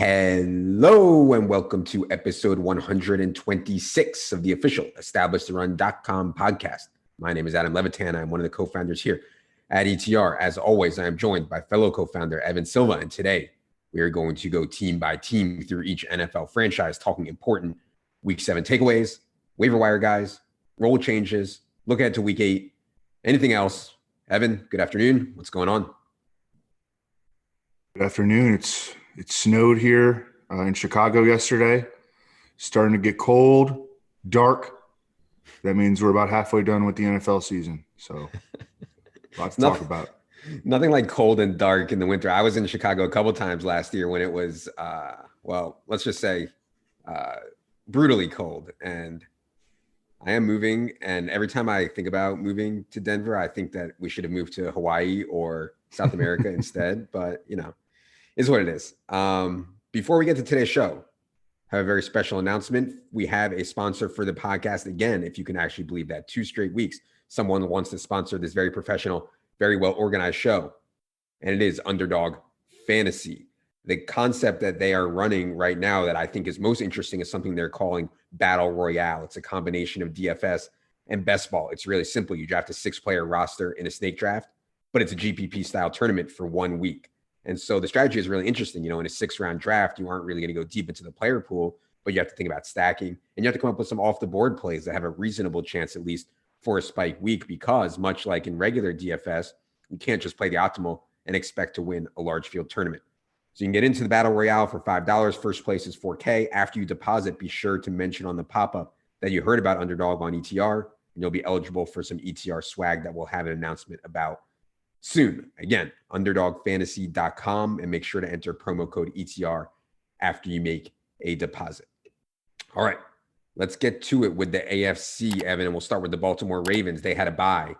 Hello and welcome to episode 126 of the official EstablishTheRun.com podcast. My name is Adam Levitan. I'm one of the co-founders here at ETR. As always, I am joined by fellow co-founder Evan Silva, and today we are going to go team by team through each NFL franchise, talking important Week 7 takeaways, waiver wire guys, role changes, look ahead to Week 8, anything else. Evan, good afternoon. What's going on? Good afternoon. It snowed here in Chicago yesterday. Starting to get cold, dark. That means we're about halfway done with the NFL season. So lots to talk about. Nothing like cold and dark in the winter. I was in Chicago a couple times last year when it was, let's just say brutally cold. And I am moving. And every time I think about moving to Denver, I think that we should have moved to Hawaii or South America instead. But, is what it is. Before we get to today's show, I have a very special announcement. We have a sponsor for the podcast again, if you can actually believe that. 2 straight weeks, someone wants to sponsor this very professional, very well-organized show, and it is Underdog Fantasy. The concept that they are running right now that I think is most interesting is something they're calling Battle Royale. It's a combination of DFS and best ball. It's really simple. You draft a 6-player roster in a snake draft, but it's a GPP-style tournament for 1 week. And so the strategy is really interesting. In a 6-round draft, you aren't really going to go deep into the player pool, but you have to think about stacking, and you have to come up with some off-the-board plays that have a reasonable chance, at least for a spike week, because much like in regular DFS, you can't just play the optimal and expect to win a large field tournament. So you can get into the Battle Royale for $5. First place is $4K. After you deposit, be sure to mention on the pop-up that you heard about Underdog on ETR, and you'll be eligible for some ETR swag that we'll have an announcement about soon. Again, underdogfantasy.com, and make sure to enter promo code ETR after you make a deposit. All right, let's get to it with the AFC, Evan, and we'll start with the Baltimore Ravens. They had a bye,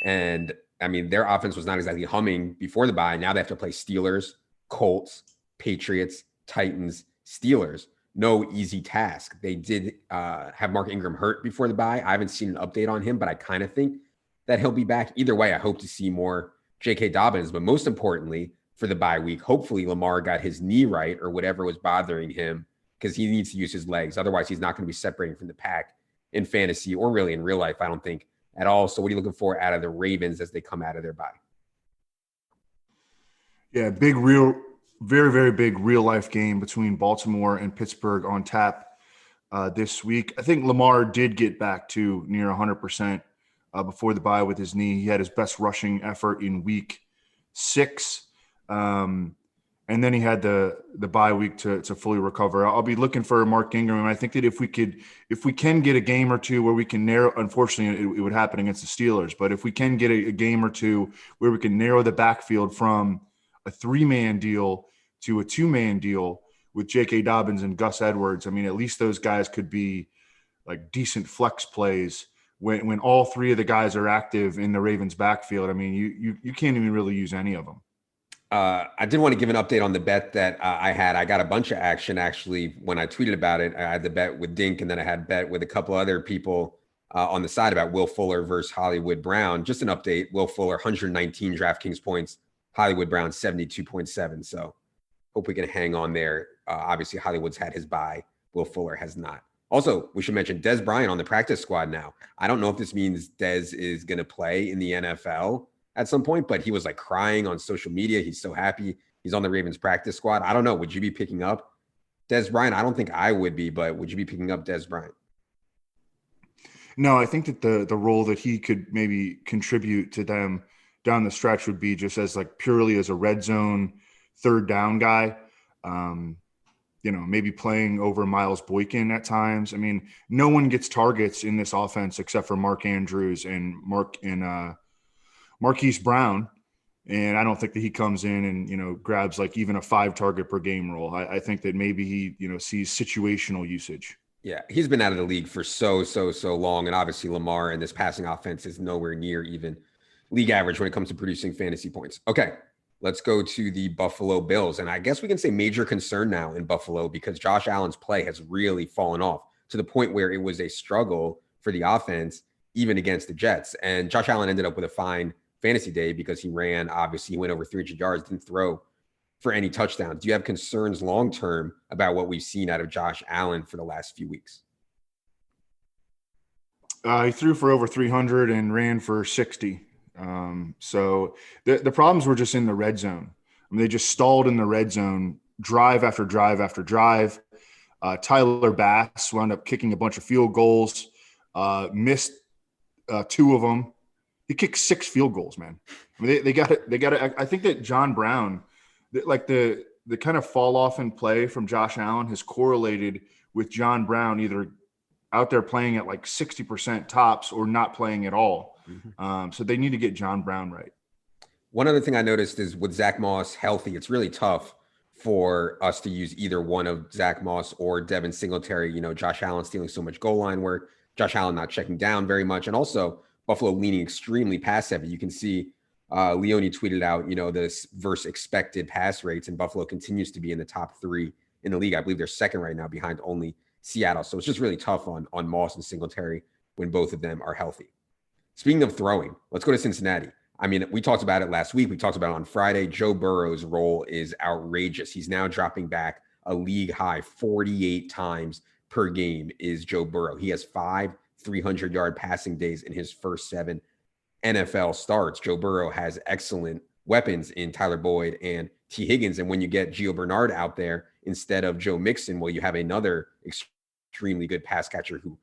and their offense was not exactly humming before the bye. Now they have to play Steelers, Colts, Patriots, Titans, Steelers. No easy task. They did have Mark Ingram hurt before the bye. I haven't seen an update on him, but I kind of think that he'll be back. Either way, I hope to see more J.K. Dobbins, but most importantly for the bye week, hopefully Lamar got his knee right or whatever was bothering him, because he needs to use his legs. Otherwise, he's not going to be separating from the pack in fantasy or really in real life, I don't think, at all. So what are you looking for out of the Ravens as they come out of their bye? Yeah, very, very big real life game between Baltimore and Pittsburgh on tap this week. I think Lamar did get back to near 100%. Before the bye with his knee. He had his best rushing effort in week 6. And then he had the bye week to fully recover. I'll be looking for Mark Ingram. And I think that if we can get a game or two where we can narrow, unfortunately it would happen against the Steelers, but if we can get a game or two where we can narrow the backfield from a 3-man deal to a 2-man deal with J.K. Dobbins and Gus Edwards, at least those guys could be like decent flex plays. When all 3 of the guys are active in the Ravens backfield, you can't even really use any of them. I did want to give an update on the bet that I had. I got a bunch of action, actually, when I tweeted about it. I had the bet with Dink, and then I had a bet with a couple other people on the side about Will Fuller versus Hollywood Brown. Just an update. Will Fuller, 119 DraftKings points. Hollywood Brown, 72.7. So hope we can hang on there. Obviously, Hollywood's had his bye. Will Fuller has not. Also, we should mention Dez Bryant on the practice squad now. I don't know if this means Dez is going to play in the NFL at some point, but he was like crying on social media. He's so happy he's on the Ravens practice squad. I don't know. Would you be picking up Dez Bryant? I don't think I would be, but would you be picking up Dez Bryant? No, I think that the role that he could maybe contribute to them down the stretch would be just as like purely as a red zone 3rd down guy. Maybe playing over Miles Boykin at times. No one gets targets in this offense except for Mark Andrews and Marquise Brown. And I don't think that he comes in and, grabs like even a 5-target per game role. I think that maybe he, sees situational usage. Yeah, he's been out of the league for so long. And obviously Lamar and this passing offense is nowhere near even league average when it comes to producing fantasy points. Okay. Let's go to the Buffalo Bills. And I guess we can say major concern now in Buffalo because Josh Allen's play has really fallen off to the point where it was a struggle for the offense, even against the Jets. And Josh Allen ended up with a fine fantasy day because he ran, obviously, he went over 300 yards, didn't throw for any touchdowns. Do you have concerns long-term about what we've seen out of Josh Allen for the last few weeks? He threw for over 300 and ran for 60. So the problems were just in the red zone. I mean, they just stalled in the red zone, drive after drive after drive. Tyler Bass wound up kicking a bunch of field goals, missed 2 of them. He kicked 6 field goals, man. I mean, they got it. I think that John Brown, like the kind of fall off in play from Josh Allen has correlated with John Brown either out there playing at like 60% tops or not playing at all. Mm-hmm. So they need to get John Brown right. One other thing I noticed is with Zach Moss healthy, it's really tough for us to use either one of Zach Moss or Devin Singletary. You know, Josh Allen stealing so much goal line work, Josh Allen not checking down very much, and also Buffalo leaning extremely pass heavy. You can see Leone tweeted out, you know, this versus expected pass rates, and Buffalo continues to be in the top 3 in the league. I believe they're second right now behind only Seattle. So it's just really tough on Moss and Singletary when both of them are healthy. Speaking of throwing, let's go to Cincinnati. I mean, we talked about it last week. We talked about it on Friday. Joe Burrow's role is outrageous. He's now dropping back a league high 48 times per game is Joe Burrow. He has 5 300-yard passing days in his first 7 NFL starts. Joe Burrow has excellent weapons in Tyler Boyd and T. Higgins. And when you get Gio Bernard out there instead of Joe Mixon, well, you have another extremely good pass catcher who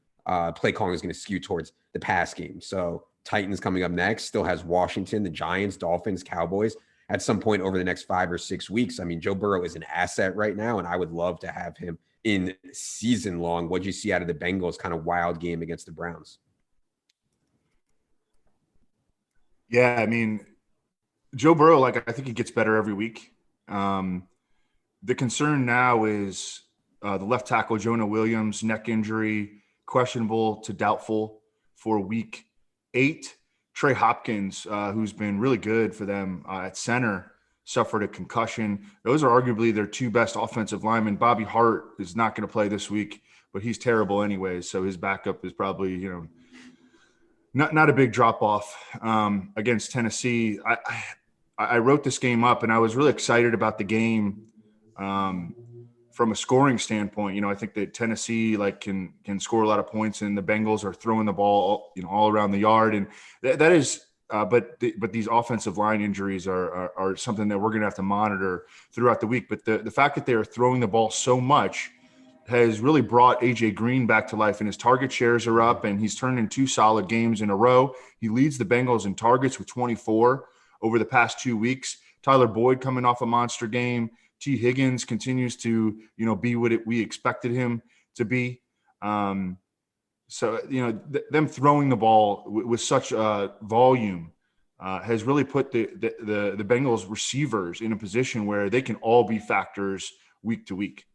play calling is going to skew towards the pass game. So Titans coming up next, still has Washington, the Giants, Dolphins, Cowboys at some point over the next 5 or 6 weeks. I mean, Joe Burrow is an asset right now, and I would love to have him in season long. What'd you see out of the Bengals kind of wild game against the Browns? Yeah, I mean, Joe Burrow, like I think he gets better every week. The concern now is the left tackle, Jonah Williams, neck injury, questionable to doubtful for week 8. Trey Hopkins, who's been really good for them at center, suffered a concussion. Those are arguably their 2 best offensive linemen. Bobby Hart is not going to play this week, but he's terrible anyways. So his backup is probably, you know, not a big drop off against Tennessee. I wrote this game up and I was really excited about the game from a scoring standpoint. You know, I think that Tennessee can score a lot of points, and the Bengals are throwing the ball, you know, all around the yard. And that is, but these offensive line injuries are something that we're going to have to monitor throughout the week. But the fact that they are throwing the ball so much has really brought AJ Green back to life, and his target shares are up, and he's turned in 2 solid games in a row. He leads the Bengals in targets with 24 over the past 2 weeks. Tyler Boyd coming off a monster game. T. Higgins continues to, you know, be what we expected him to be. So, you know, them throwing the ball with such volume has really put the Bengals receivers in a position where they can all be factors week to week.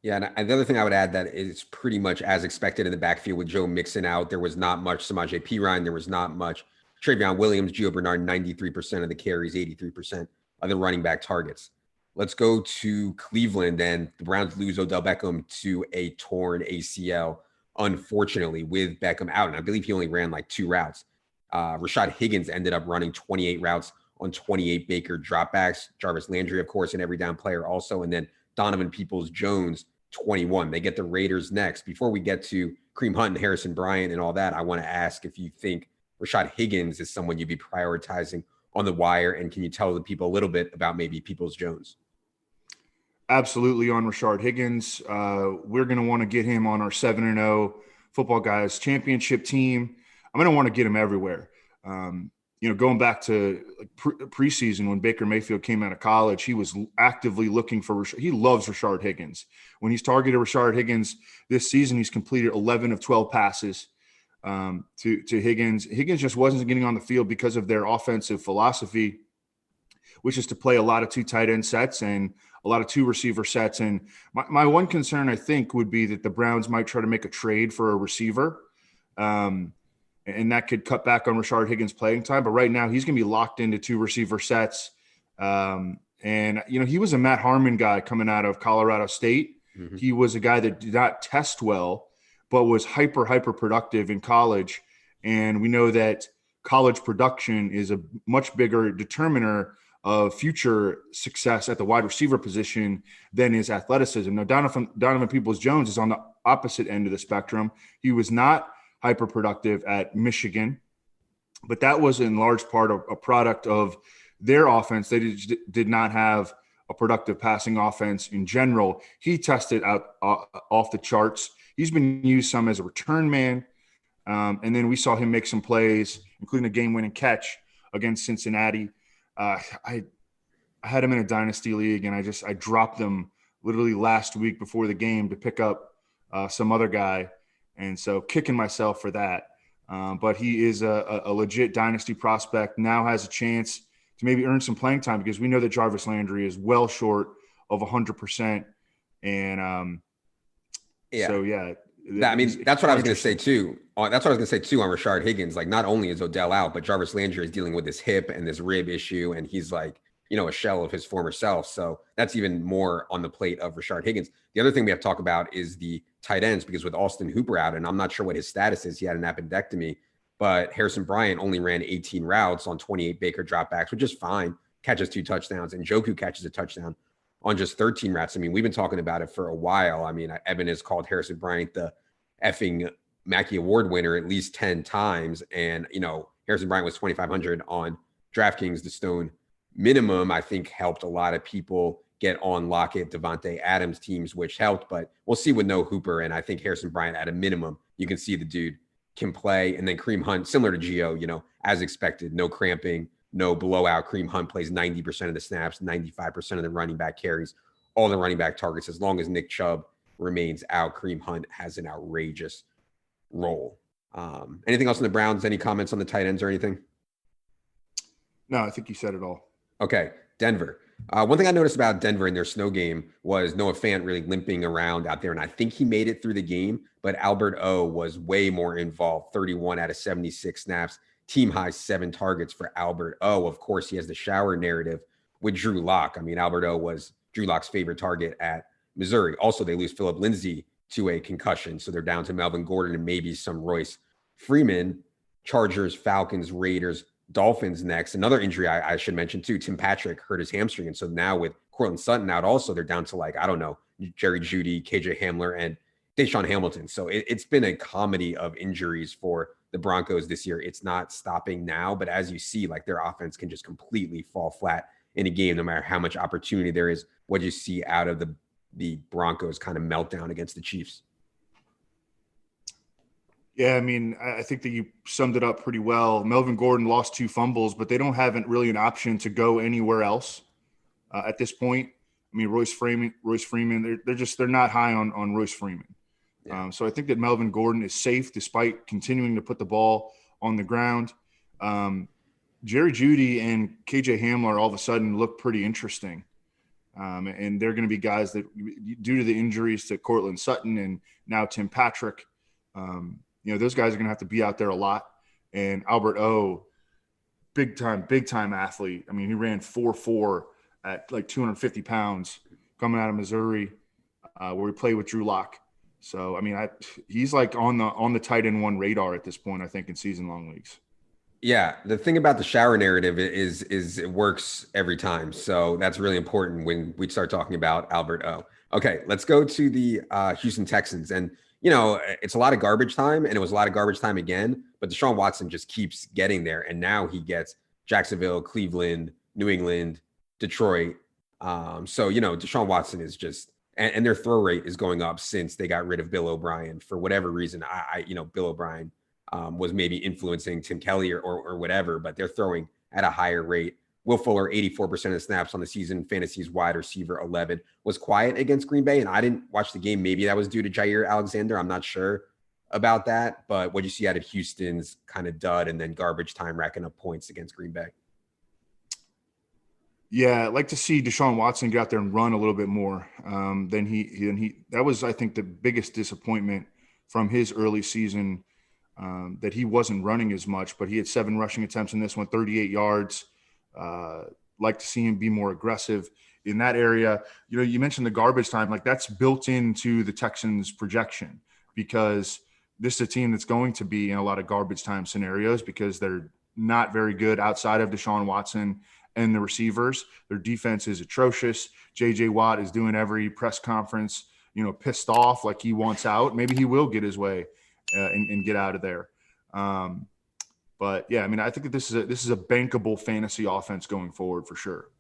Yeah, and the other thing I would add that is pretty much as expected in the backfield with Joe Mixon out. There was not much Samaje Perine. There was not much Travion Williams, Gio Bernard, 93% of the carries, 83% of the running back targets. Let's go to Cleveland, and the Browns lose Odell Beckham to a torn ACL, unfortunately, with Beckham out. And I believe he only ran like 2 routes. Rashad Higgins ended up running 28 routes on 28 Baker dropbacks. Jarvis Landry, of course, an every down player also. And then Donovan Peoples-Jones, 21. They get the Raiders next. Before we get to Kareem Hunt and Harrison Bryant and all that, I want to ask if you think Rashad Higgins is someone you'd be prioritizing on the wire. And can you tell the people a little bit about maybe Peoples-Jones? Absolutely on Rashard Higgins. We're going to want to get him on our 7-0 Football Guys championship team. I'm going to want to get him everywhere. You know, going back to preseason when Baker Mayfield came out of college, he was actively looking for – he loves Rashard Higgins. When he's targeted Rashard Higgins this season, he's completed 11 of 12 passes to Higgins. Higgins just wasn't getting on the field because of their offensive philosophy, which is to play a lot of 2 tight end sets and a lot of 2 receiver sets. And my one concern, I think, would be that the Browns might try to make a trade for a receiver. And that could cut back on Rashard Higgins' playing time. But right now he's going to be locked into 2 receiver sets. And, you know, he was a Matt Harmon guy coming out of Colorado State. Mm-hmm. He was a guy that did not test well, but was hyper productive in college. And we know that college production is a much bigger determiner of future success at the wide receiver position than his athleticism. Now, Donovan Peoples-Jones is on the opposite end of the spectrum. He was not hyper productive at Michigan, but that was in large part a product of their offense. They did not have a productive passing offense in general. He tested out off the charts. He's been used some as a return man. And then we saw him make some plays, including a game-winning catch against Cincinnati. I had him in a dynasty league, and I dropped him literally last week before the game to pick up some other guy. And so kicking myself for that. But he is a legit dynasty prospect, now has a chance to maybe earn some playing time, because we know that Jarvis Landry is well short of 100%. And so, yeah. That's what I was going to say too. That's what I was going to say too on Rashard Higgins. Like, not only is Odell out, but Jarvis Landry is dealing with this hip and this rib issue, and he's like, a shell of his former self. So that's even more on the plate of Rashard Higgins. The other thing we have to talk about is the tight ends, because with Austin Hooper out, and I'm not sure what his status is, he had an appendectomy, but Harrison Bryant only ran 18 routes on 28 Baker dropbacks, which is fine. Catches 2 touchdowns, and Njoku catches a touchdown on just 13 routes. I mean, we've been talking about it for a while. I mean, Evan has called Harrison Bryant the effing Mackey Award winner at least 10 times. And, Harrison Bryant was 2,500 on DraftKings. The Stone minimum, I think, helped a lot of people get on Lockett, Devontae Adams teams, which helped. But we'll see with no Hooper. And I think Harrison Bryant, at a minimum, you can see the dude can play. And then Kareem Hunt, similar to Gio, as expected, no cramping, no blowout. Kareem Hunt plays 90% of the snaps, 95% of the running back carries, all the running back targets. As long as Nick Chubb remains out, Kareem Hunt has an outrageous role. Anything else on the Browns? Any comments on the tight ends or anything? No, I think you said it all. Okay, Denver. One thing I noticed about Denver in their snow game was Noah Fant really limping around out there, and I think he made it through the game, but Albert O was way more involved, 31 out of 76 snaps, team high 7 targets for Albert O. Of course, he has the shower narrative with Drew Lock. I mean, Albert O was Drew Lock's favorite target at Missouri. Also, they lose Phillip Lindsay to a concussion, so they're down to Melvin Gordon and maybe some Royce Freeman. Chargers, Falcons, Raiders, Dolphins next. Another injury I should mention too, Tim Patrick hurt his hamstring. And so now with Cortland Sutton out also, they're down to Jerry Jeudy, KJ Hamler, and Deshaun Hamilton. So it's been a comedy of injuries for the Broncos this year. It's not stopping now, but as you see, their offense can just completely fall flat in a game, no matter how much opportunity there is. What do you see out of the Broncos kind of meltdown against the Chiefs? Yeah, I mean, I think that you summed it up pretty well. Melvin Gordon lost 2 fumbles, but they don't have really an option to go anywhere else at this point. I mean, Royce Freeman, they're not high on Royce Freeman. Yeah. So I think that Melvin Gordon is safe despite continuing to put the ball on the ground. Jerry Jeudy and KJ Hamler all of a sudden look pretty interesting. And they're going to be guys that, due to the injuries to Cortland Sutton and now Tim Patrick, those guys are going to have to be out there a lot. And Albert O, big time athlete. I mean, he ran 4.4 at 250 pounds coming out of Missouri, where we played with Drew Lock. So, I mean, he's on the tight end 1 radar at this point, I think, in season-long leagues. Yeah, the thing about the shower narrative is it works every time. So that's really important when we start talking about Albert O. Okay, let's go to the Houston Texans. And, it's a lot of garbage time, and it was a lot of garbage time again, but Deshaun Watson just keeps getting there. And now he gets Jacksonville, Cleveland, New England, Detroit. So, Deshaun Watson is just, and their throw rate is going up since they got rid of Bill O'Brien. For whatever reason, Bill O'Brien was maybe influencing Tim Kelly or whatever, but they're throwing at a higher rate. Will Fuller, 84% of the snaps on the season, fantasy's wide receiver 11, was quiet against Green Bay, and I didn't watch the game. Maybe that was due to Jair Alexander. I'm not sure about that, but what do you see out of Houston's kind of dud and then garbage time racking up points against Green Bay? Yeah, I'd like to see Deshaun Watson get out there and run a little bit more than he. That was, I think, the biggest disappointment from his early season, that he wasn't running as much, but he had 7 rushing attempts in this one, 38 yards. Like to see him be more aggressive in that area. You mentioned the garbage time, that's built into the Texans projection, because this is a team that's going to be in a lot of garbage time scenarios because they're not very good outside of Deshaun Watson and the receivers. Their defense is atrocious. J.J. Watt is doing every press conference, pissed off like he wants out. Maybe he will get his way and get out of there. But yeah, I mean, I think that this is a bankable fantasy offense going forward for sure.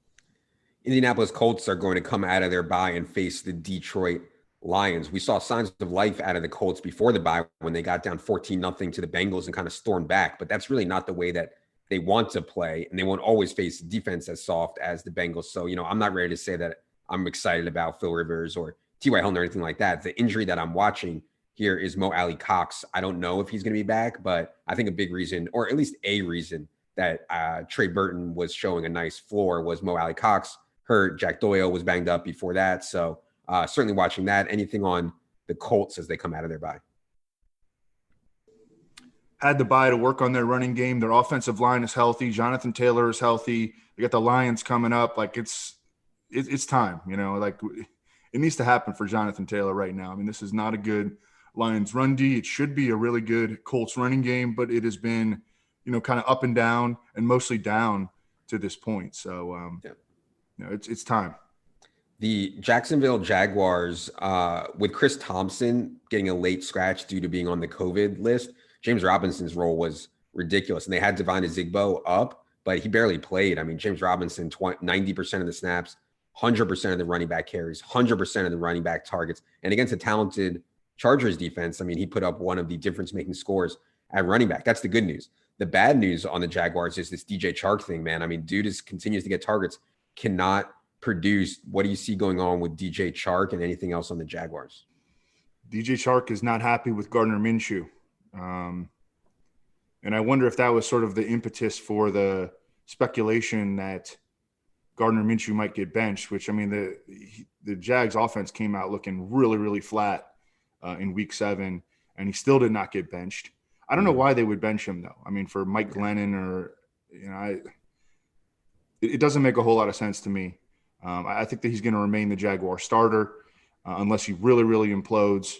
Indianapolis Colts are going to come out of their bye and face the Detroit Lions. We saw signs of life out of the Colts before the bye when they got down 14-0 to the Bengals and kind of stormed back. But that's really not the way that they want to play, and they won't always face defense as soft as the Bengals. So, I'm not ready to say that I'm excited about Phil Rivers or T.Y. Hilton or anything like that. The injury that I'm watching here is Mo Alley Cox. I don't know if he's going to be back, but I think a big reason, or at least a reason, that Trey Burton was showing a nice floor was Mo Alley Cox hurt. Jack Doyle was banged up before that. So certainly watching that. Anything on the Colts as they come out of their bye? Had the bye to work on their running game. Their offensive line is healthy. Jonathan Taylor is healthy. They got the Lions coming up. Like it's time, like it needs to happen for Jonathan Taylor right now. I mean, this is not a good Lions run D. It should be a really good Colts running game, but it has been, kind of up and down and mostly down to this point. So, it's time. The Jacksonville Jaguars, with Chris Thompson getting a late scratch due to being on the COVID list, James Robinson's role was ridiculous. And they had Devine Ezigbo up, but he barely played. I mean, James Robinson, 90% of the snaps, 100% of the running back carries, 100% of the running back targets. And against a talented Chargers defense, I mean, he put up one of the difference-making scores at running back. That's the good news. The bad news on the Jaguars is this DJ Chark thing, man. I mean, dude continues to get targets, cannot produce. What do you see going on with DJ Chark and anything else on the Jaguars? DJ Chark is not happy with Gardner Minshew. And I wonder if that was sort of the impetus for the speculation that Gardner Minshew might get benched, which, I mean, the Jags offense came out looking really, really flat in week 7, and he still did not get benched. I don't know why they would bench him, though. I mean, for Mike Glennon or, it doesn't make a whole lot of sense to me. I think that he's going to remain the Jaguar starter unless he really, really implodes.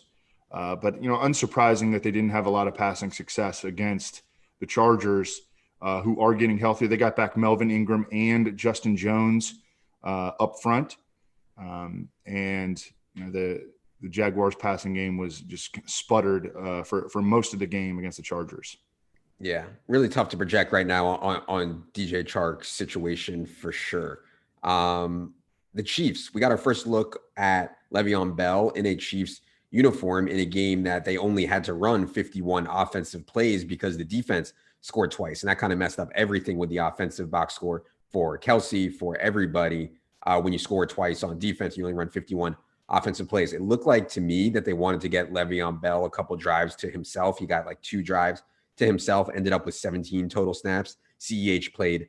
But, unsurprising that they didn't have a lot of passing success against the Chargers, who are getting healthier. They got back Melvin Ingram and Justin Jones up front. And, the Jaguars passing game was just sputtered for most of the game against the Chargers. Yeah, really tough to project right now on DJ Chark's situation for sure. The Chiefs, we got our first look at Le'Veon Bell in a Chiefs uniform in a game that they only had to run 51 offensive plays because the defense scored twice. And that kind of messed up everything with the offensive box score for Kelsey, for everybody. When you score twice on defense, you only run 51 offensive plays. It looked like to me that they wanted to get Le'Veon Bell a couple drives to himself. He got like 2 drives to himself, ended up with 17 total snaps. CEH played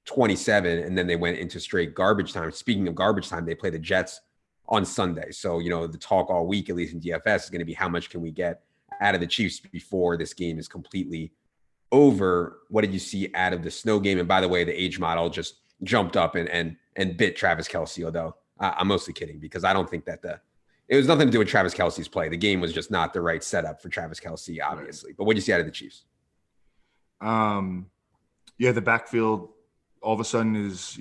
27, and then they went into straight garbage time. Speaking of garbage time, they play the Jets on Sunday. So, the talk all week, at least in DFS, is going to be how much can we get out of the Chiefs before this game is completely over. What did you see out of the snow game? And by the way, the age model just jumped up and bit Travis Kelce, although I'm mostly kidding because I don't think that it was nothing to do with Travis Kelce's play. The game was just not the right setup for Travis Kelce, obviously. But what did you see out of the Chiefs? The backfield all of a sudden is,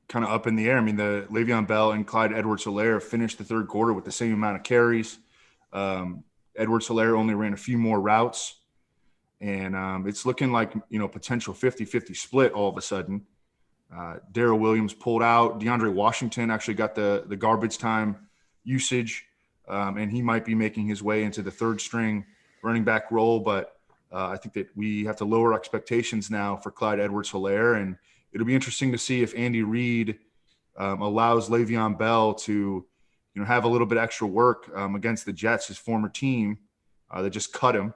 kind of up in the air. I mean, the Le'Veon Bell and Clyde Edwards-Helaire finished the third quarter with the same amount of carries. Edwards-Helaire only ran a few more routes. And it's looking like, potential 50-50 split all of a sudden. Darrell Williams pulled out. DeAndre Washington actually got the garbage time usage, and he might be making his way into the third string running back role. But I think that we have to lower expectations now for Clyde Edwards-Helaire, and it'll be interesting to see if Andy Reid allows Le'Veon Bell to, have a little bit extra work against the Jets, his former team that just cut him.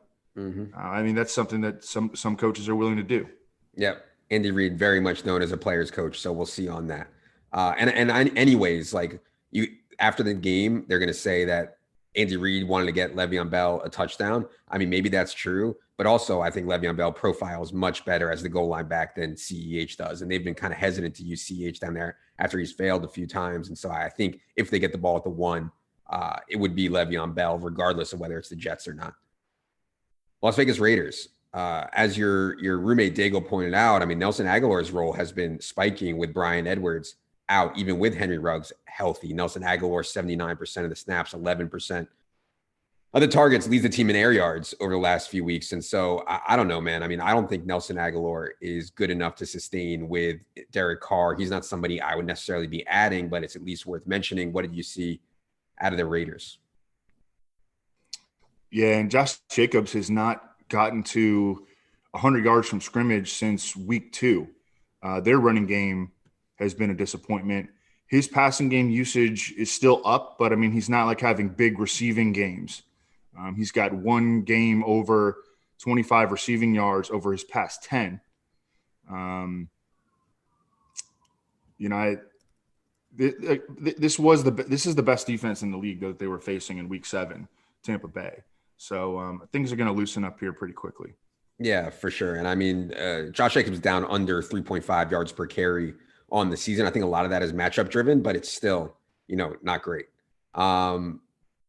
I mean, that's something that some coaches are willing to do. Yep. Andy Reid, very much known as a player's coach. So we'll see on that. Anyways, like after the game, they're going to say that Andy Reid wanted to get Le'Veon Bell a touchdown. I mean, maybe that's true, but also I think Le'Veon Bell profiles much better as the goal line back than CEH does. And they've been kind of hesitant to use CEH down there after he's failed a few times. And so I think if they get the ball at the 1, it would be Le'Veon Bell, regardless of whether it's the Jets or not. Las Vegas Raiders. as your roommate Daigle pointed out, I mean, Nelson Aguilar's role has been spiking with Brian Edwards out, even with Henry Ruggs healthy. Nelson Aguilar, 79% of the snaps, 11% of the targets, leads the team in air yards over the last few weeks. And so I don't know, man. I mean, I don't think Nelson Aguilar is good enough to sustain with Derek Carr. He's not somebody I would necessarily be adding, but it's at least worth mentioning. What did you see out of the Raiders? Yeah, and Josh Jacobs has not gotten to 100 yards from scrimmage since week 2. Their running game has been a disappointment. His passing game usage is still up, but I mean, he's not like having big receiving games. He's got one game over 25 receiving yards over his past 10. This is the best defense in the league that they were facing in week 7, Tampa Bay. So things are going to loosen up here pretty quickly. Yeah, for sure. And I mean, Josh Jacobs down under 3.5 yards per carry on the season. I think a lot of that is matchup driven, but it's still, not great.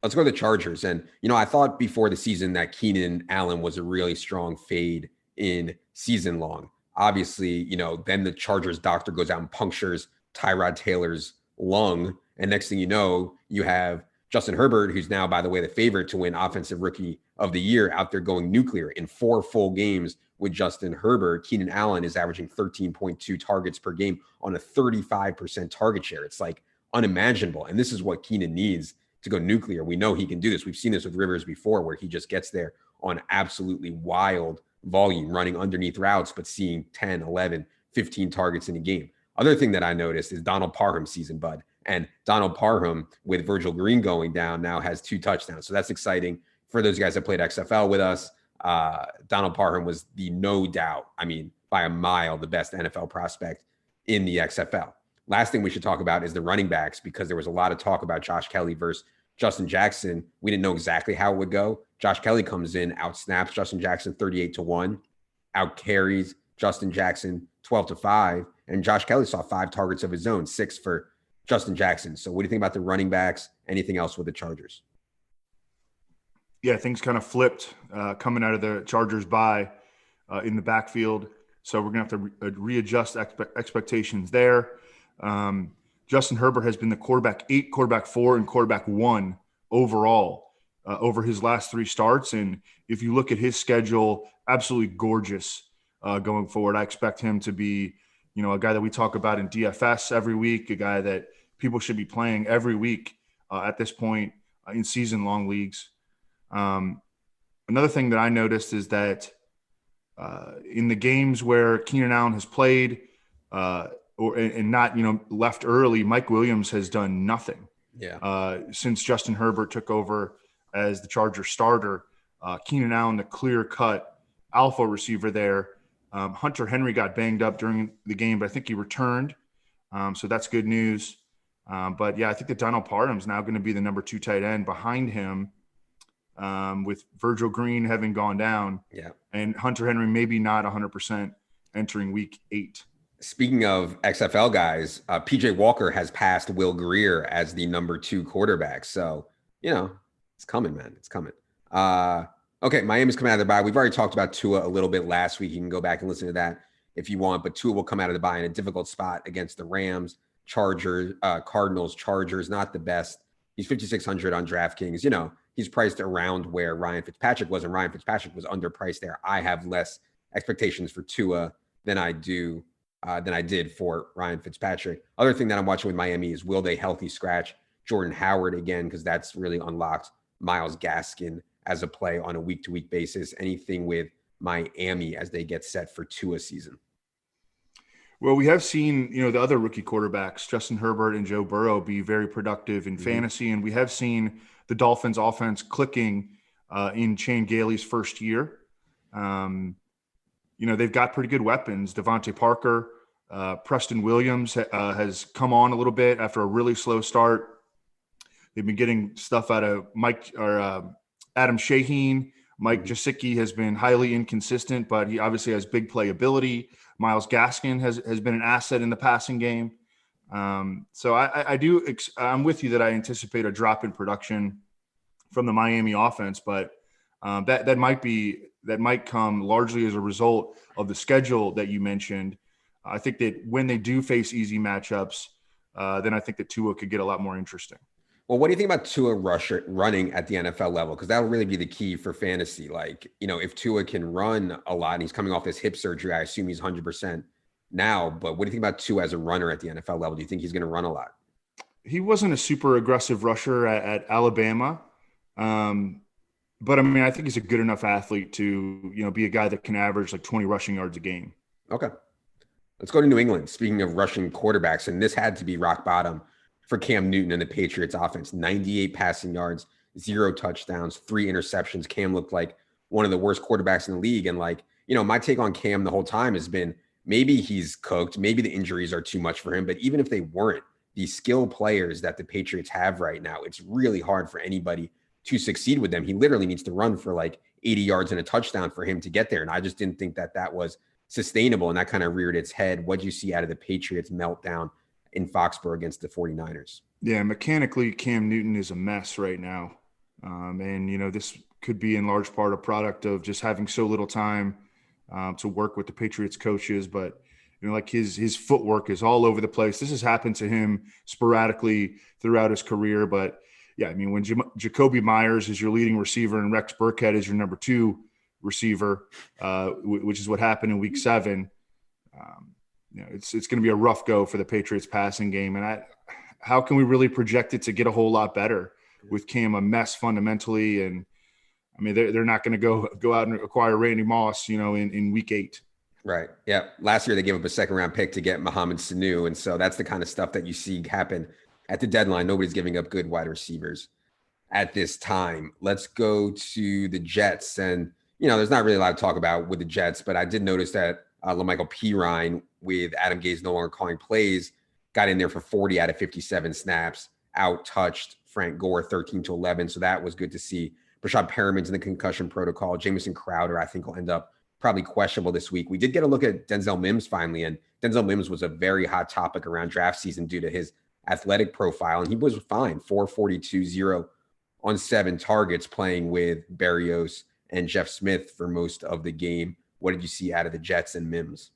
Let's go to the Chargers. And, I thought before the season that Keenan Allen was a really strong fade in season long. Obviously, then the Chargers doctor goes out and punctures Tyrod Taylor's lung. And next thing you know, you have Justin Herbert, who's now, by the way, the favorite to win Offensive Rookie of the Year, out there going nuclear in 4 full games with Justin Herbert. Keenan Allen is averaging 13.2 targets per game on a 35% target share. It's like unimaginable. And this is what Keenan needs to go nuclear. We know he can do this. We've seen this with Rivers before, where he just gets there on absolutely wild volume, running underneath routes, but seeing 10, 11, 15 targets in a game. Other thing that I noticed is Donald Parham's season, bud. And Donald Parham, with Virgil Green going down, now has 2 touchdowns. So that's exciting for those guys that played XFL with us. Donald Parham was no doubt, by a mile, the best NFL prospect in the XFL. Last thing we should talk about is the running backs, because there was a lot of talk about Josh Kelly versus Justin Jackson. We didn't know exactly how it would go. Josh Kelly comes in, out snaps Justin Jackson 38-1, out carries Justin Jackson 12-5, and Josh Kelly saw 5 targets of his own, 6 for Justin Jackson. So what do you think about the running backs? Anything else with the Chargers? Yeah, things kind of flipped coming out of the Chargers bye in the backfield. So we're going to have to readjust expectations there. Justin Herbert has been the quarterback 8, quarterback 4, and quarterback 1 overall over his last 3 starts. And if you look at his schedule, absolutely gorgeous going forward. I expect him to be, a guy that we talk about in DFS every week, a guy that people should be playing every week at this point in season-long leagues. Another thing that I noticed is that in the games where Keenan Allen has played and not, left early, Mike Williams has done nothing. Yeah. Since Justin Herbert took over as the Chargers starter. Keenan Allen, the clear-cut alpha receiver there. Hunter Henry got banged up during the game, but I think he returned. So that's good news. But, yeah, I think that Donald Parham is now going to be the number 2 tight end behind him, with Virgil Green having gone down. Yeah. And Hunter Henry maybe not 100% entering week 8. Speaking of XFL guys, PJ Walker has passed Will Grier as the number 2 quarterback. So, it's coming, man. It's coming. Okay, Miami's coming out of the bye. We've already talked about Tua a little bit last week. You can go back and listen to that if you want. But Tua will come out of the bye in a difficult spot against the Rams, Chargers, Cardinals, Chargers. Not the best. He's 5,600 on DraftKings. He's priced around where Ryan Fitzpatrick was, and Ryan Fitzpatrick was underpriced there. I have less expectations for Tua than I did for Ryan Fitzpatrick. Other thing that I'm watching with Miami is, will they healthy scratch Jordan Howard again? Because that's really unlocked Myles Gaskin as a play on a week-to-week basis. Anything with Miami as they get set for Tua season? Well, we have seen, the other rookie quarterbacks, Justin Herbert and Joe Burrow, be very productive in fantasy. And we have seen the Dolphins offense clicking in Shane Gailey's first year. They've got pretty good weapons. Devontae Parker, Preston Williams has come on a little bit after a really slow start. They've been getting stuff out of Adam Shaheen. Mike Gesicki has been highly inconsistent, but he obviously has big playability. Myles Gaskin has been an asset in the passing game. So I'm with you that I anticipate a drop in production from the Miami offense, but That might come largely as a result of the schedule that you mentioned. I think that when they do face easy matchups, then I think that Tua could get a lot more interesting. Well, what do you think about Tua running at the NFL level? Because that'll really be the key for fantasy. Like, if Tua can run a lot and he's coming off his hip surgery, I assume he's 100% now. But what do you think about Tua as a runner at the NFL level? Do you think he's going to run a lot? He wasn't a super aggressive rusher at Alabama. But I mean, I think he's a good enough athlete to, be a guy that can average like 20 rushing yards a game. Okay. Let's go to New England. Speaking of rushing quarterbacks, and this had to be rock bottom for Cam Newton and the Patriots offense. 98 passing yards, 0 touchdowns, 3 interceptions. Cam looked like one of the worst quarterbacks in the league. And my take on Cam the whole time has been maybe he's cooked. Maybe the injuries are too much for him. But even if they weren't, the skill players that the Patriots have right now, it's really hard for anybody to succeed with them. He literally needs to run for like 80 yards and a touchdown for him to get there. And I just didn't think that was sustainable. And that kind of reared its head. What do you see out of the Patriots meltdown in Foxborough against the 49ers? Yeah, mechanically, Cam Newton is a mess right now. This could be in large part a product of just having so little time to work with the Patriots coaches. But, his footwork is all over the place. This has happened to him sporadically throughout his career. But, yeah, I mean, when Jacoby Myers is your leading receiver and Rex Burkhead is your number 2 receiver, which is what happened in Week 7, it's going to be a rough go for the Patriots passing game. And how can we really project it to get a whole lot better with Cam a mess fundamentally? And I mean, they're not going to go out and acquire Randy Moss, in Week 8. Right. Yeah. Last year they gave up a 2nd-round pick to get Mohamed Sanu. And so that's the kind of stuff that you see happen at the deadline. Nobody's giving up good wide receivers at this time. Let's go to the Jets. And, there's not really a lot to talk about with the Jets, but I did notice that LaMichael Pirine, with Adam Gase no longer calling plays, got in there for 40 out of 57 snaps, out-touched Frank Gore 13-11. So that was good to see. Brashad Perriman's in the concussion protocol. Jamison Crowder, I think, will end up probably questionable this week. We did get a look at Denzel Mims finally, and Denzel Mims was a very hot topic around draft season due to his athletic profile, and he was fine. 442, 0 on 7 targets, playing with Berrios and Jeff Smith for most of the game. What did you see out of the Jets and Mims?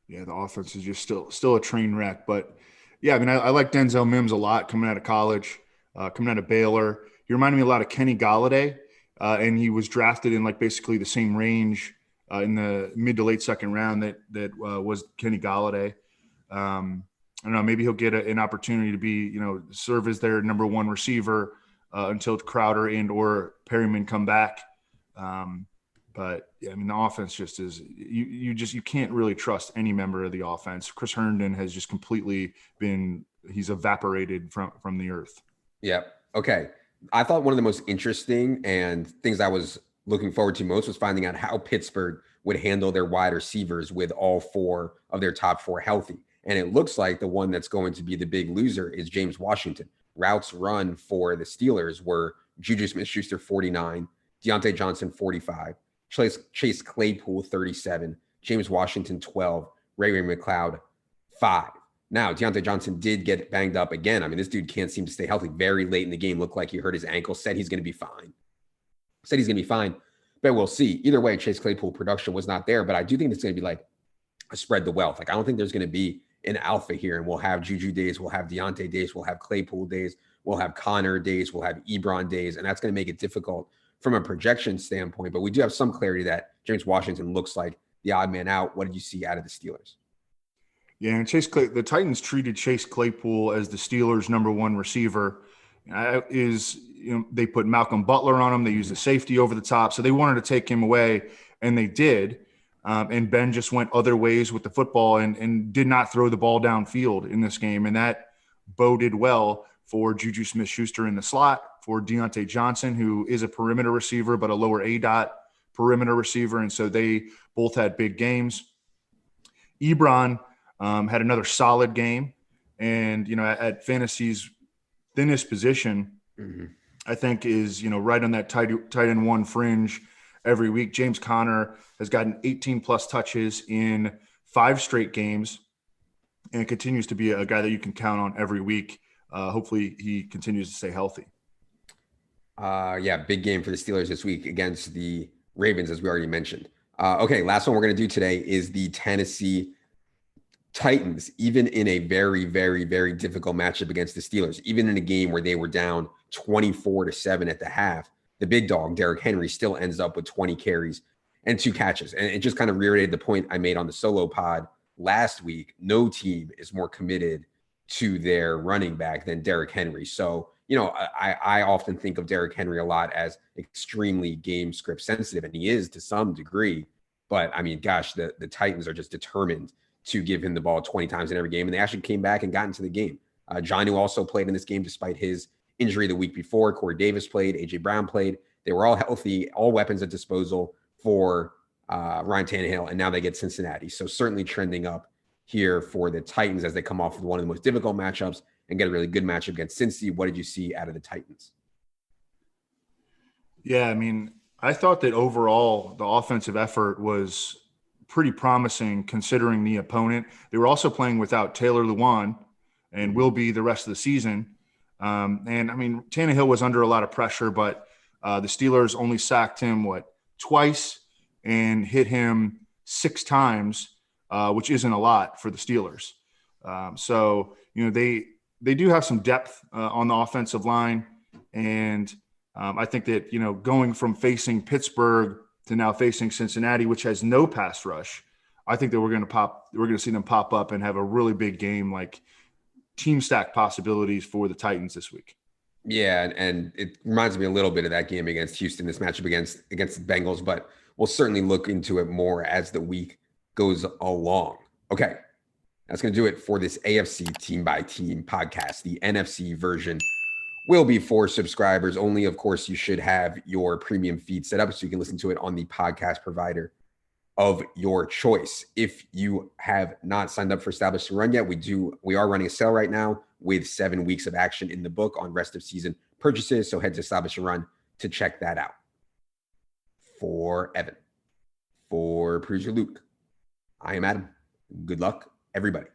Yeah, the offense is just still a train wreck. But, yeah, I mean, I like Denzel Mims a lot coming out of college, coming out of Baylor. He reminded me a lot of Kenny Golladay, and he was drafted in basically the same range in the mid to late 2nd round that was Kenny Golladay. I don't know, maybe he'll get an opportunity to be, serve as their number 1 receiver until Crowder and or Perryman come back. But yeah, I mean, the offense just is you can't really trust any member of the offense. Chris Herndon has just completely he's evaporated from the earth. Yeah. Okay. I thought one of the most interesting and things I was looking forward to most was finding out how Pittsburgh would handle their wide receivers with all 4 of their top 4 healthy. And it looks like the one that's going to be the big loser is James Washington. Routes run for the Steelers were Juju Smith-Schuster 49, Deontay Johnson 45, Chase Claypool 37, James Washington 12, Ray McLeod 5. Now, Deontay Johnson did get banged up again. I mean, this dude can't seem to stay healthy. Very late in the game, looked like he hurt his ankle, said he's going to be fine. But we'll see. Either way, Chase Claypool production was not there, but I do think it's going to be like a spread the wealth. I don't think there's going to be an alpha here, and we'll have Juju days, we'll have Deontay days, we'll have Claypool days, we'll have Connor days, we'll have Ebron days, and that's going to make it difficult from a projection standpoint. But we do have some clarity that James Washington looks like the odd man out. What did you see out of the Steelers? Yeah, and the Titans treated Chase Claypool as the Steelers' number 1 receiver. They put Malcolm Butler on him. They used the safety over the top, so they wanted to take him away, and they did. And Ben just went other ways with the football and did not throw the ball downfield in this game. And that boded well for Juju Smith-Schuster in the slot, for Deontay Johnson, who is a perimeter receiver, but a lower ADOT perimeter receiver. And so they both had big games. Ebron had another solid game. And, at fantasy's thinnest position, I think is, right on that tight end 1 fringe every week. James Conner has gotten 18+ touches in 5 straight games and continues to be a guy that you can count on every week. Hopefully he continues to stay healthy. Yeah, big game for the Steelers this week against the Ravens, as we already mentioned. Okay, last one we're going to do today is the Tennessee Titans, even in a very, very, very difficult matchup against the Steelers, even in a game where they were down 24-7 at the half, the big dog, Derrick Henry, still ends up with 20 carries and 2 catches. And it just kind of reiterated the point I made on the solo pod last week. No team is more committed to their running back than Derrick Henry. So, I often think of Derrick Henry a lot as extremely game script sensitive, and he is to some degree. But I mean, gosh, the Titans are just determined to give him the ball 20 times in every game. And they actually came back and got into the game. Jonnu also played in this game despite his injury the week before. Corey Davis played. A.J. Brown played. They were all healthy, all weapons at disposal for Ryan Tannehill. And now they get Cincinnati. So certainly trending up here for the Titans as they come off of one of the most difficult matchups and get a really good matchup against Cincy. What did you see out of the Titans? Yeah, I mean, I thought that overall the offensive effort was pretty promising considering the opponent. They were also playing without Taylor Lewan and will be the rest of the season. And I mean, Tannehill was under a lot of pressure, but the Steelers only sacked him, twice and hit him 6 times, which isn't a lot for the Steelers. So, they do have some depth on the offensive line. And I think that, going from facing Pittsburgh to now facing Cincinnati, which has no pass rush, I think that we're going to see them pop up and have a really big game, like team stack possibilities for the Titans this week. Yeah, and it reminds me a little bit of that game against Houston, this matchup against the Bengals, but we'll certainly look into it more as the week goes along. Okay, that's going to do it for this AFC Team by Team podcast. The NFC version will be for subscribers only. Of course, you should have your premium feed set up so you can listen to it on the podcast provider of your choice. If you have not signed up for Establish and Run yet, we are running a sale right now with 7 weeks of action in the book on rest of season purchases. So head to Establish and Run to check that out. For Evan, for producer Luke, I am Adam. Good luck, everybody.